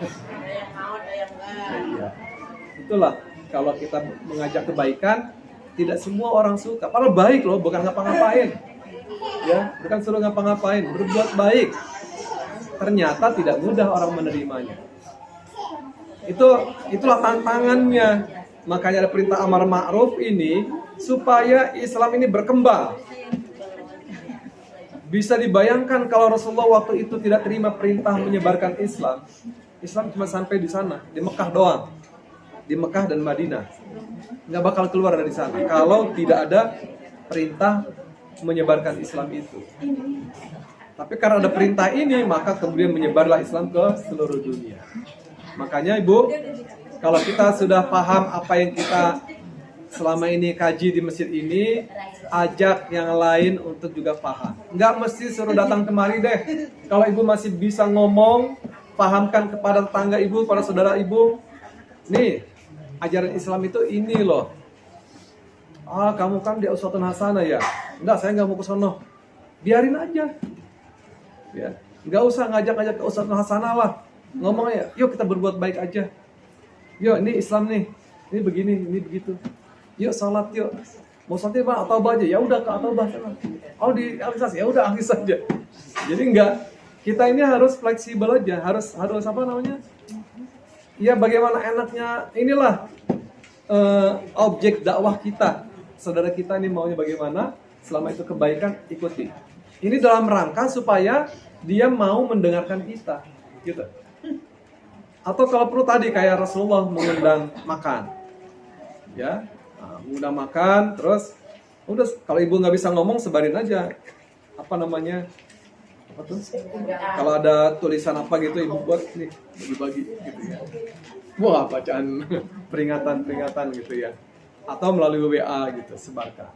Iya. Itulah kalau kita mengajak kebaikan, tidak semua orang suka. Padahal baik loh, bukan ngapa-ngapain. Ya, bukan suruh ngapa-ngapain, berbuat baik. Ternyata tidak mudah orang menerimanya. Itulah tantangannya. Makanya ada perintah amar ma'ruf ini supaya Islam ini berkembang. Bisa dibayangkan kalau Rasulullah waktu itu tidak terima perintah menyebarkan Islam. Islam cuma sampai di sana, di Mekah doang. Di Mekah dan Madinah. Nggak bakal keluar dari sana kalau tidak ada perintah menyebarkan Islam itu. Tapi karena ada perintah ini, maka kemudian menyebarlah Islam ke seluruh dunia. Makanya Ibu, kalau kita sudah paham apa yang kita selama ini kaji di masjid ini, ajak yang lain untuk juga paham. Nggak mesti suruh datang kemari deh. Kalau Ibu masih bisa ngomong, pahamkan kepada tetangga Ibu, para saudara Ibu. Nih, ajaran Islam itu ini loh. Kamu kan di Uswatun Hasanah ya? Enggak, saya nggak mau ke sono. Biarin aja. Ya, nggak usah ngajak-ngajak ke Uswatun Hasanah lah. Ngomongnya, yuk kita berbuat baik aja. Yuk, ini Islam nih. Ini begini, ini begitu. Yuk sholat yuk. Mau sholat apa? At-Taubah aja. Ya udah ke At-Taubah sana. Oh di Al-Qisas, ya udah Al-Qisas aja. Jadi enggak. Kita ini harus fleksibel aja. Harus apa namanya? Ya bagaimana enaknya. Inilah objek dakwah kita. Saudara kita ini maunya bagaimana? Selama itu kebaikan, ikuti. Ini dalam rangka supaya dia mau mendengarkan kita. Gitu. Atau kalau perlu tadi kayak Rasulullah mengundang makan. Ya. Udah makan, terus udah kalau ibu nggak bisa ngomong sebarin aja apa namanya Betul? Kalau ada tulisan apa gitu ibu buat nih bagi-bagi gitu ya. Wah, bacaan peringatan-peringatan gitu ya. Atau melalui WA gitu sebarkan.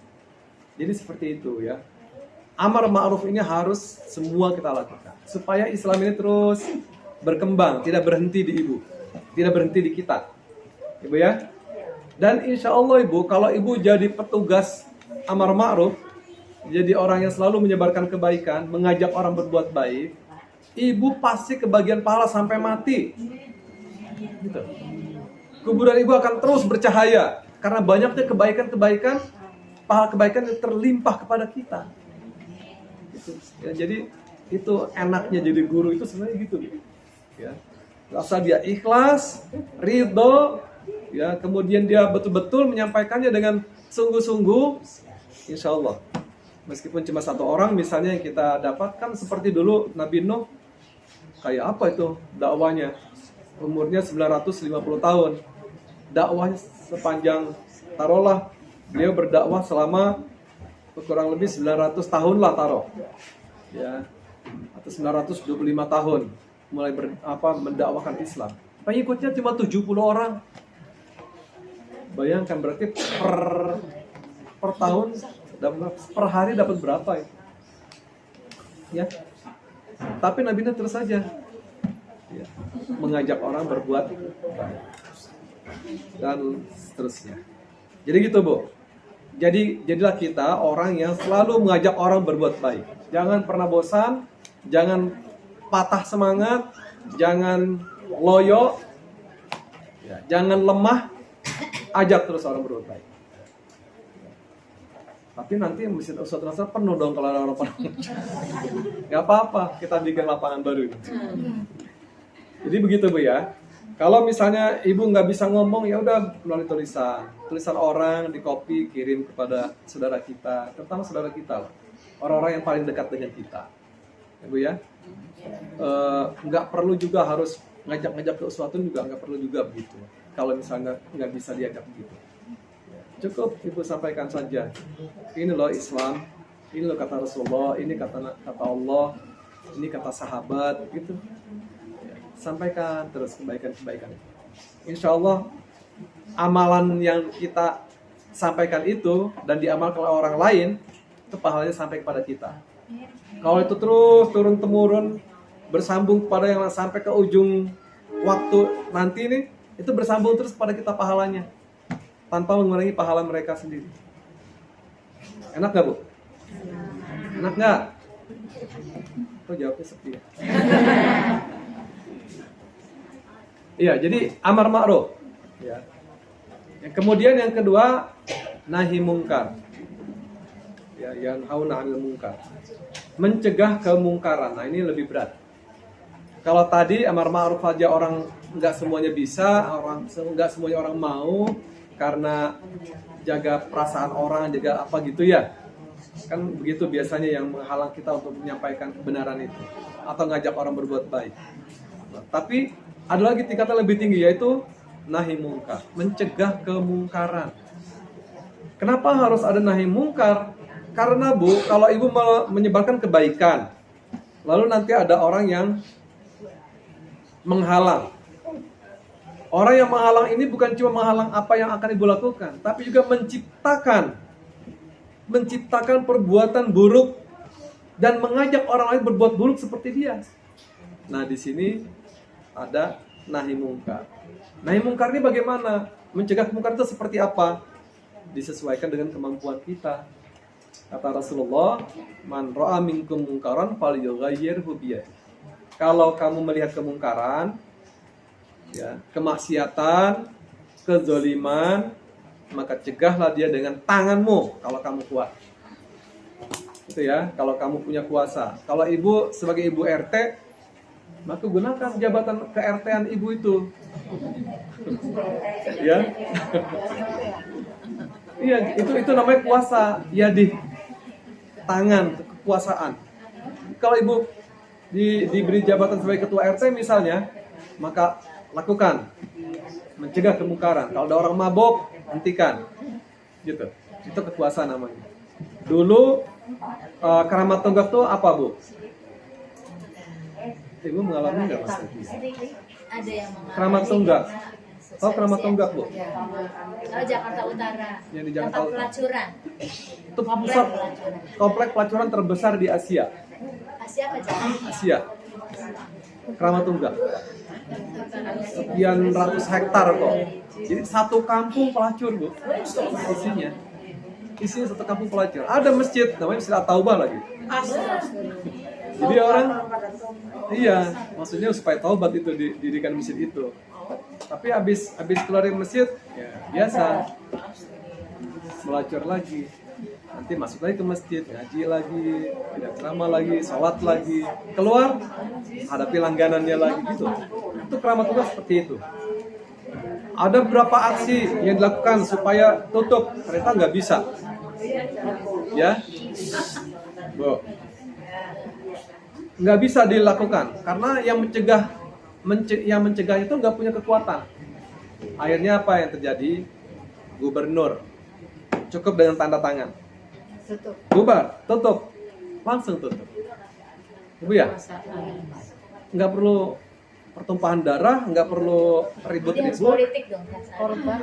Jadi seperti itu ya. Amar ma'ruf ini harus semua kita lakukan supaya Islam ini terus berkembang, tidak berhenti di ibu, tidak berhenti di kita, ibu ya. Dan insya Allah ibu, kalau ibu jadi petugas amar ma'ruf, jadi orang yang selalu menyebarkan kebaikan, mengajak orang berbuat baik, ibu pasti kebagian pahala sampai mati. Gitu. Kuburan ibu akan terus bercahaya karena banyaknya kebaikan-kebaikan, pahala kebaikan yang terlimpah kepada kita. Gitu. Ya, jadi itu enaknya jadi guru itu sebenarnya gitu. Ya. Asal dia ikhlas, ridho, ya, kemudian dia betul-betul menyampaikannya dengan sungguh-sungguh, insya Allah. Meskipun cuma satu orang misalnya yang kita dapatkan seperti dulu Nabi Nuh, kayak apa itu dakwanya? Umurnya 950 tahun. Dakwahnya sepanjang, taruhlah beliau berdakwah selama kurang lebih 900 tahun lah taruh. Ya. Atau 925 tahun mulai mendakwakan Islam. Pengikutnya cuma 70 orang. Bayangkan berarti per tahun per hari dapat berapa ya? Ya. Tapi Nabi Nuh terus saja ya, mengajak orang berbuat baik dan seterusnya. Jadi gitu Bu. Jadilah kita orang yang selalu mengajak orang berbuat baik. Jangan pernah bosan, jangan patah semangat, jangan loyo, ya, jangan lemah, ajak terus orang berbuat baik. Tapi nanti Masjid Ustadz Nasr penuh dong kalau ada orang pada. Gak apa-apa, kita bikin lapangan baru. Jadi begitu Bu ya. Kalau misalnya ibu nggak bisa ngomong, ya udah melalui tulisan orang di copy kirim kepada saudara kita, terutama saudara kita lah, orang-orang yang paling dekat dengan kita, ibu ya. Nggak perlu juga harus ngajak-ngajak ke sesuatu juga nggak perlu juga begitu. Kalau misalnya nggak bisa diajak begitu, cukup ibu sampaikan saja. Ini loh Islam, ini loh kata Rasulullah, ini kata Allah, ini kata sahabat, gitu. Sampaikan terus kebaikan-kebaikan. Insya Allah amalan yang kita sampaikan itu dan diamalkan oleh orang lain, itu pahalanya sampai kepada kita. Kalau itu terus turun-temurun bersambung kepada yang sampai ke ujung waktu nanti nih, itu bersambung terus kepada kita pahalanya tanpa mengurangi pahala mereka sendiri. Enak gak Bu? Enak gak? Kok jawabnya sepi ya? Iya, jadi amar ma'ruf. Ya. Kemudian yang kedua, nahi mungkar. Ya, yang hauna 'anil munkar. Mencegah kemungkaran. Nah, ini lebih berat. Kalau tadi amar ma'ruf aja orang nggak semuanya bisa, nggak semuanya orang mau karena jaga perasaan orang, jaga apa gitu ya. Kan begitu biasanya yang menghalang kita untuk menyampaikan kebenaran itu atau ngajak orang berbuat baik. Nah, tapi ada lagi tingkatan lebih tinggi yaitu nahi mungkar, mencegah kemungkaran. Kenapa harus ada nahi mungkar? Karena Bu, kalau ibu menyebarkan kebaikan, lalu nanti ada orang yang menghalang. Orang yang menghalang ini bukan cuma menghalang apa yang akan ibu lakukan, tapi juga menciptakan perbuatan buruk dan mengajak orang lain berbuat buruk seperti dia. Nah, di sini ada nahi mungkar. Nahi mungkar ini bagaimana? Mencegah kemungkaran itu seperti apa? Disesuaikan dengan kemampuan kita. Kata Rasulullah, "Man ra'a minkum mungkaran falyughayyirhu biyadihi." Kalau kamu melihat kemungkaran, ya, kemaksiatan, kezaliman, maka cegahlah dia dengan tanganmu kalau kamu kuat. Itu ya, kalau kamu punya kuasa. Kalau ibu sebagai ibu RT, maka gunakan jabatan ke-RT-an ibu itu. Ya. Iya, itu namanya kuasa, ya di tangan, kekuasaan. Kalau ibu diberi jabatan sebagai ketua RT misalnya, maka lakukan mencegah kemungkaran. Kalau ada orang mabok, hentikan. Gitu. Itu kekuasaan namanya. Dulu keramat tonggak itu apa, Bu? Ibu mengalami nggak Mas? Ada yang mengalami. Keramat Tonggak. Oh, Keramat Tonggak, Bu. Kalau Jakarta Utara. Yang di Jakarta Tempat Utara. pelacuran. Itu pusat komplek pelacuran terbesar di Asia. Asia apa Jakarta? Asia. Keramat Tonggak. Sekian ratus hektar kok. Jadi satu kampung pelacur, Bu. Isinya satu kampung pelacur. Ada masjid namanya Masjid At-Taubah lagi. Jadi orang, iya, maksudnya supaya taubat itu didirikan masjid itu. Tapi habis keluar dari masjid, ya biasa melacur lagi. Nanti masuk lagi ke masjid, ngaji lagi, tidak ceramah lagi, sholat lagi, keluar, hadapi langganannya lagi gitu. Itu keramat Tuhan seperti itu. Ada beberapa aksi yang dilakukan supaya tutup, ternyata nggak bisa. Ya, Bu, nggak bisa dilakukan karena yang mencegah itu nggak punya kekuatan. Akhirnya apa yang terjadi? Gubernur cukup dengan tanda tangan. Bubar, tutup, langsung tutup. Ibu ya, nggak perlu pertumpahan darah, nggak perlu ribut-ribut. Politik dong, korban.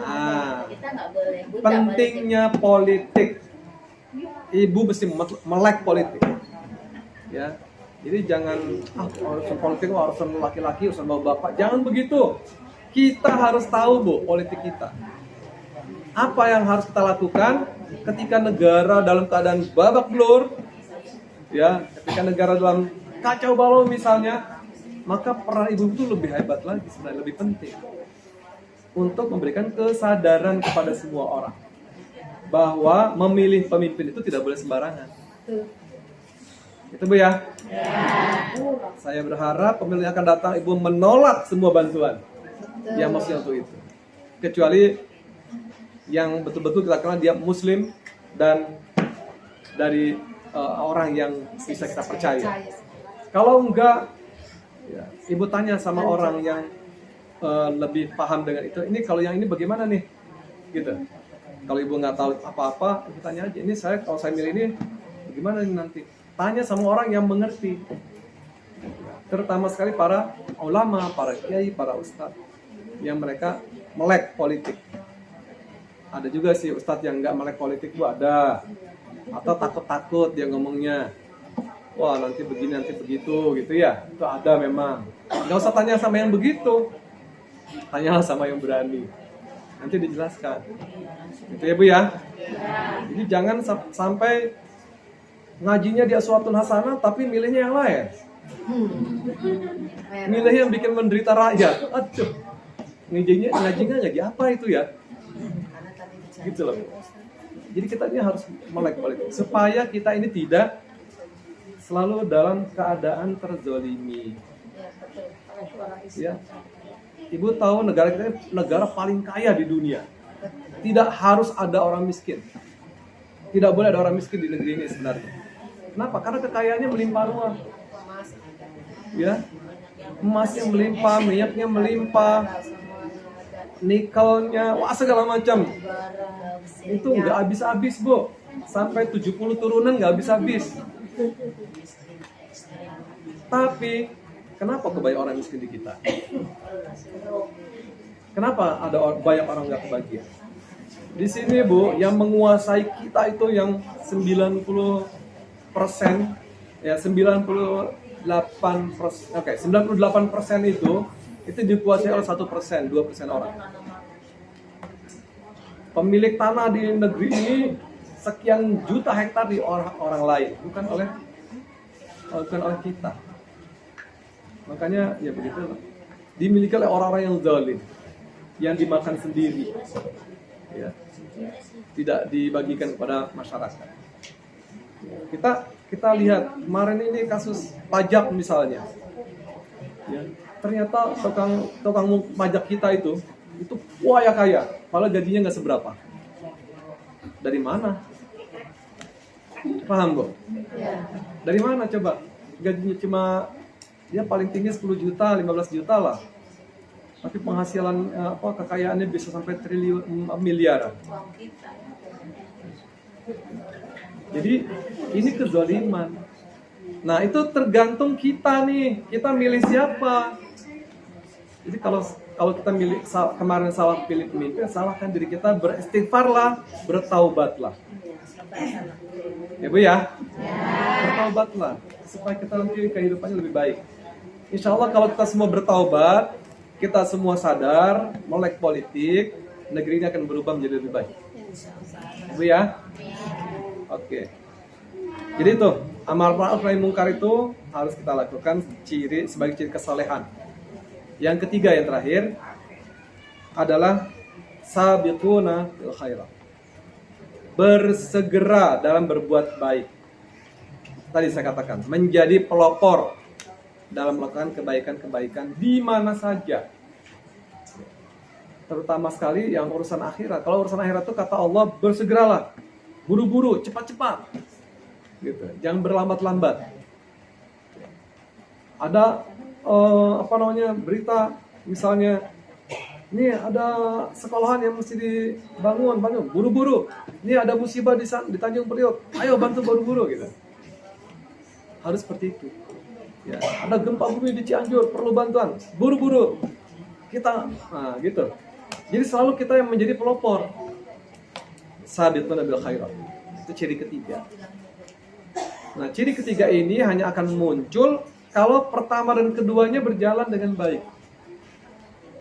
Kita nggak boleh buta. Pentingnya politik. Ibu mesti melek politik. Ya, jadi jangan urusan politik urusan laki-laki, urusan bapak. Jangan begitu. Kita harus tahu, Bu, politik kita. Apa yang harus kita lakukan ketika negara dalam keadaan babak belur, ya, ketika negara dalam kacau balau misalnya, maka peran ibu itu lebih hebat lagi, sebenarnya lebih penting untuk memberikan kesadaran kepada semua orang bahwa memilih pemimpin itu tidak boleh sembarangan. Itu, Bu ya. Saya berharap pemilu yang akan datang ibu menolak semua bantuan yang maksudnya untuk itu, kecuali yang betul-betul kita kenal dia muslim dan dari orang yang bisa kita percaya. Kalau enggak, ya, ibu tanya sama orang yang lebih paham dengan itu. Ini kalau yang ini bagaimana nih? Gitu. Kalau ibu nggak tahu apa-apa, ibu tanya aja. Ini kalau saya milih ini bagaimana nih nanti? Tanya sama orang yang mengerti. Terutama sekali para ulama, para kiai, para ustadz yang mereka melek politik. Ada juga sih ustadz yang nggak melek politik, itu ada. Atau takut-takut dia ngomongnya. Wah, nanti begini, nanti begitu, gitu ya. Itu ada memang. Nggak usah tanya sama yang begitu. Tanyalah sama yang berani. Nanti dijelaskan. Gitu ya, Bu ya. Jadi jangan sampai ngajinya di Aswatun Hasanah, tapi milihnya yang lain. Milih yang bikin menderita rakyat. Aduh. Ngajinya ngaji apa itu ya? Gitu loh. Jadi kita ini harus melek politik supaya kita ini tidak selalu dalam keadaan terzolimi. Ya. Ibu tahu negara kita ini negara paling kaya di dunia. Tidak harus ada orang miskin. Tidak boleh ada orang miskin di negeri ini sebenarnya. Kenapa? Karena kekayaannya melimpah ruah. Ya, emasnya melimpah, minyaknya melimpah, nikelnya, wah segala macam. Itu nggak habis-habis, Bu. Sampai 70 turunan nggak habis-habis. Tapi kenapa kebanyakan orang miskin di kita? Kenapa ada banyak orang nggak kebahagiaan? Di sini, Bu, yang menguasai kita itu yang 90%, ya 98% itu dikuasai oleh 1%, 2% orang. Pemilik tanah di negeri ini sekian juta hektar di orang lain, bukan oleh kita. Makanya ya begitu, dimiliki oleh orang-orang yang zalim, yang dimakan sendiri, ya, tidak dibagikan kepada masyarakat. Kita lihat kemarin ini kasus pajak misalnya, ya, ternyata tukang pajak kita itu kaya, padahal gajinya nggak seberapa. Dari mana? Paham, Bu? Dari mana coba? Gajinya cuma ya paling tinggi 10 juta, 15 juta lah. Tapi penghasilan kekayaannya bisa sampai miliaran. Jadi ini kezaliman. Nah, itu tergantung kita nih, kita milih siapa. Jadi kalau kita milih kemarin salah pilih pemimpin, salahkan diri kita, beristighfarlah, bertaubatlah. Ya Bu ya? Bertaubatlah supaya kita nanti kehidupannya lebih baik. Insya Allah kalau kita semua bertaubat, kita semua sadar, melek politik, negeri ini akan berubah menjadi lebih baik. Bu ya? Oke. Jadi itu, amar ma'ruf nahi munkar itu harus kita lakukan sebagai ciri kesalehan. Yang ketiga yang terakhir adalah sabiquna fil khairat. Bersegera dalam berbuat baik. Tadi saya katakan, menjadi pelopor dalam melakukan kebaikan-kebaikan di mana saja. Terutama sekali yang urusan akhirat. Kalau urusan akhirat itu kata Allah, bersegeralah, buru-buru, cepat-cepat. Gitu. Jangan berlambat-lambat. Ada berita misalnya, ini ada sekolahan yang mesti dibangun, buru-buru. Ini ada musibah di Tanjung Priok, ayo bantu buru-buru gitu. Harus seperti itu. Ya, ada gempa bumi di Cianjur, perlu bantuan, buru-buru. Kita, gitu. Jadi selalu kita yang menjadi pelopor. Sabiquna bil khairat. Itu ciri ketiga. Nah, ciri ketiga ini hanya akan muncul kalau pertama dan keduanya berjalan dengan baik.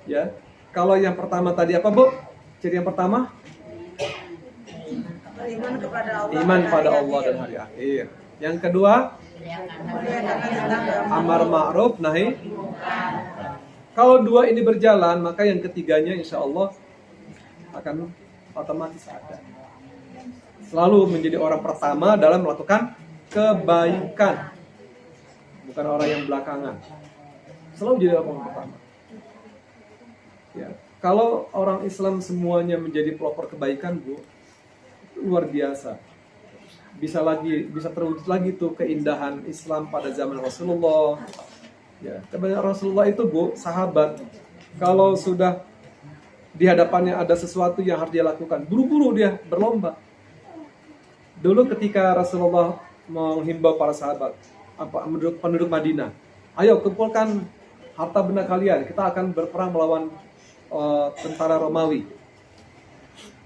Ya, kalau yang pertama tadi apa Bu? Ciri yang pertama? Iman pada Allah dan hari akhir. Yang kedua? Amar ma'ruf nahi. Kalau dua ini berjalan, maka yang ketiganya insya Allah akan otomatis ada. Selalu menjadi orang pertama dalam melakukan kebaikan, bukan orang yang belakangan. Selalu jadi orang pertama. Ya, kalau orang Islam semuanya menjadi pelopor kebaikan, Bu, luar biasa. Bisa terwujud lagi tuh keindahan Islam pada zaman Rasulullah. Ya, kebanyakan Rasulullah itu Bu, sahabat, kalau sudah di hadapannya ada sesuatu yang harus dia lakukan, buru-buru dia berlomba. Dulu ketika Rasulullah menghimbau para sahabat, penduduk Madinah, ayo kumpulkan harta benda kalian, kita akan berperang melawan tentara Romawi,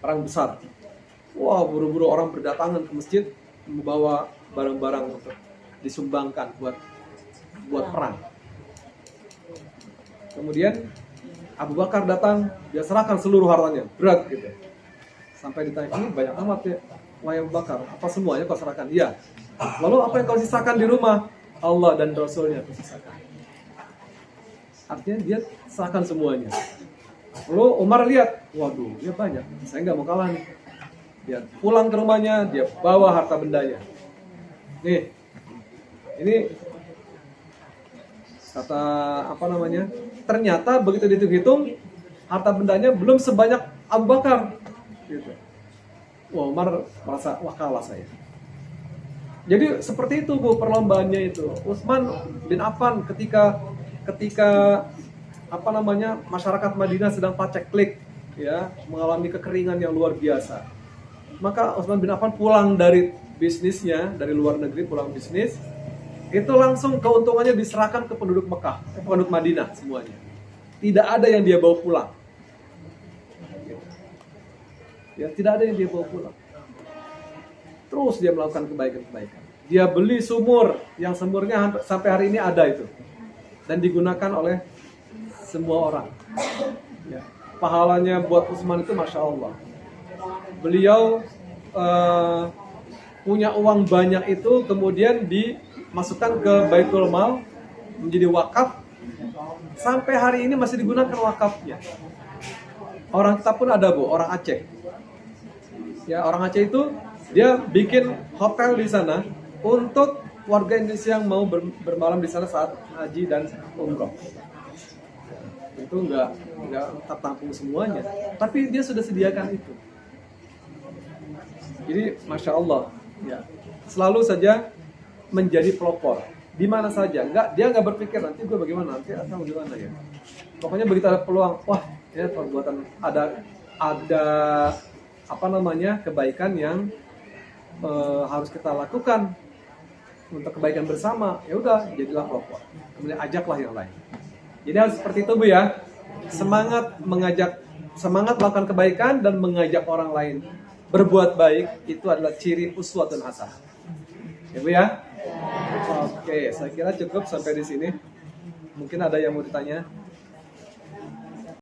perang besar. Wah, buru-buru orang berdatangan ke masjid membawa barang-barang untuk disumbangkan buat perang. Kemudian Abu Bakar datang, dia serahkan seluruh hartanya, berat gitu. Sampai ditanya, ini banyak amat ya, wahai Abu Bakar, apa semuanya kau serahkan? Iya. Lalu apa yang kau sisakan di rumah? Allah dan Rasulnya kau sisakan. Artinya dia serahkan semuanya. Lalu Umar lihat, waduh, dia banyak, saya nggak mau kalah nih. Dia pulang ke rumahnya, dia bawa harta bendanya. Nih, ini kata ternyata begitu dihitung harta bendanya belum sebanyak Abu Bakar gitu. Wah, Umar merasa wah kalah saya. Jadi seperti itu Bu perlombaannya itu. Utsman bin Affan ketika masyarakat Madinah sedang paceklik ya, mengalami kekeringan yang luar biasa. Maka Utsman bin Affan pulang dari bisnisnya, dari luar negeri pulang bisnis, itu langsung keuntungannya diserahkan ke penduduk Mekah, penduduk Madinah semuanya. Tidak ada yang dia bawa pulang. Ya, tidak ada yang dia bawa pulang. Terus dia melakukan kebaikan-kebaikan. Dia beli sumur, yang sumurnya sampai hari ini ada itu. Dan digunakan oleh semua orang. Ya, pahalanya buat Utsman itu Masya Allah. Beliau punya uang banyak itu kemudian dimasukkan ke Baitul Mal menjadi wakaf. Sampai hari ini masih digunakan wakafnya. Orang kita pun ada Bu, orang Aceh. Ya, orang Aceh itu dia bikin hotel di sana untuk warga Indonesia yang mau bermalam di sana saat haji dan umroh. Itu nggak tertampung semuanya, tapi dia sudah sediakan itu. Jadi Masya Allah, ya, selalu saja menjadi pelopor di mana saja. Dia nggak berpikir nanti gue bagaimana, nanti atau gimana ya. Pokoknya begitu ada peluang, wah ya perbuatan ada kebaikan yang harus kita lakukan. untuk kebaikan bersama, ya udah jadilah pelopor. Kemudian ajaklah yang lain. Jadi harus seperti itu Bu ya. Semangat melakukan kebaikan dan mengajak orang lain berbuat baik itu adalah ciri uswatun hasanah. Ya Bu ya. Oke, saya kira cukup sampai di sini. Mungkin ada yang mau ditanya.